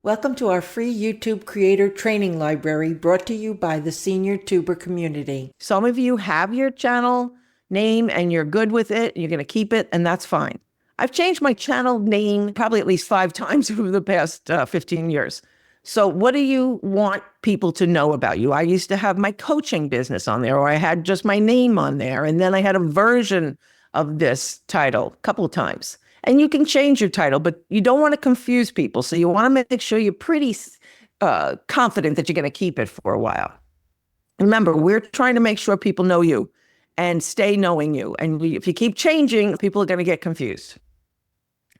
Welcome to our free YouTube creator training library brought to you by the senior tuber community. Some of you have your channel name and you're good with it. You're going to keep it, and that's fine. I've changed my channel name probably at least 5 times over the past 15 years. So what do you want people to know about you? I used to have my coaching business on there, or I had just my name on there. And then I had a version of this title a couple of times. And you can change your title, but you don't want to confuse people. So you want to make sure you're pretty confident that you're going to keep it for a while. Remember, we're trying to make sure people know you and stay knowing you. And if you keep changing, people are going to get confused.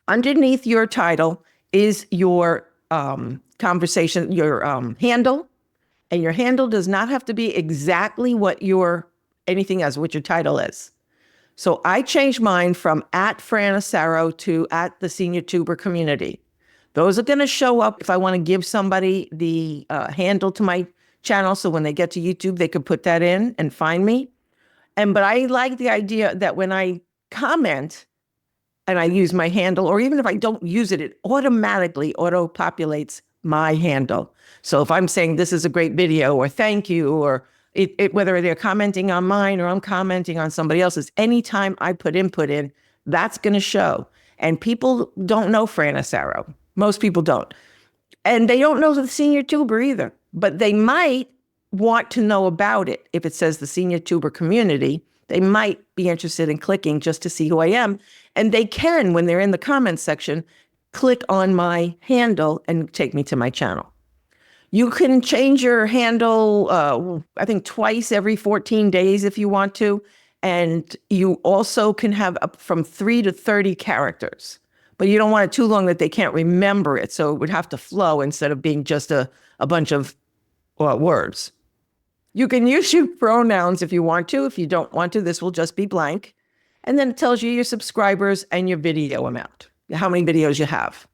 Underneath your title is your conversation, your handle. And your handle does not have to be exactly what your anything else, what your title is. So I changed mine from @Fran to @the senior tuber community. Those are going to show up if I want to give somebody the handle to my channel. So when they get to YouTube, they could put that in and find me. But I like the idea that when I comment and I use my handle, or even if I don't use it, it automatically auto-populates my handle. So if I'm saying this is a great video, or thank you, or whether they're commenting on mine or I'm commenting on somebody else's, anytime I put input in, that's going to show. And people don't know Fran Asaro. Most people don't. And they don't know the senior tuber either, but they might want to know about it. If it says the senior tuber community, they might be interested in clicking just to see who I am. And they can, when they're in the comments section, click on my handle and take me to my channel. You can change your handle, I think twice every 14 days if you want to. And you also can have up from 3 to 30 characters. But you don't want it too long that they can't remember it. So it would have to flow instead of being just a bunch of words. You can use your pronouns if you want to. If you don't want to, this will just be blank. And then it tells you your subscribers and your video amount, how many videos you have.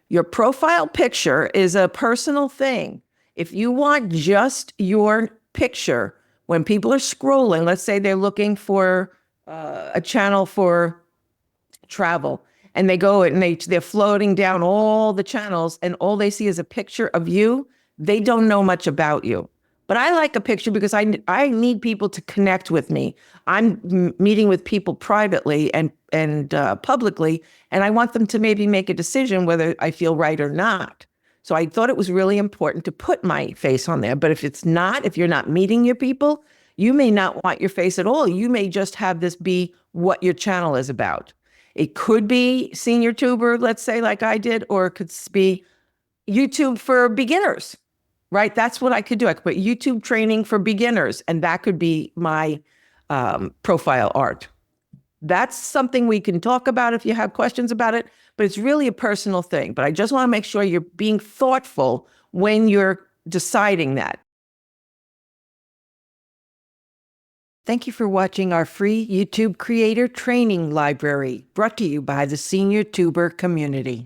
Your profile picture is a personal thing. If you want just your picture, when people are scrolling, let's say they're looking for a channel for travel, and they go and they're floating down all the channels, and all they see is a picture of you, they don't know much about you. But I like a picture because I need people to connect with me. I'm meeting with people privately and publicly, and I want them to maybe make a decision whether I feel right or not. So I thought it was really important to put my face on there. But if you're not meeting your people, you may not want your face at all. You may just have this be what your channel is about. It could be senior tuber, let's say, like I did, or it could be YouTube for beginners. Right? That's what I could do. I could put YouTube training for beginners, and that could be my profile art. That's something we can talk about if you have questions about it, but it's really a personal thing. But I just want to make sure you're being thoughtful when you're deciding that. Thank you for watching our free YouTube creator training library brought to you by the senior tuber community.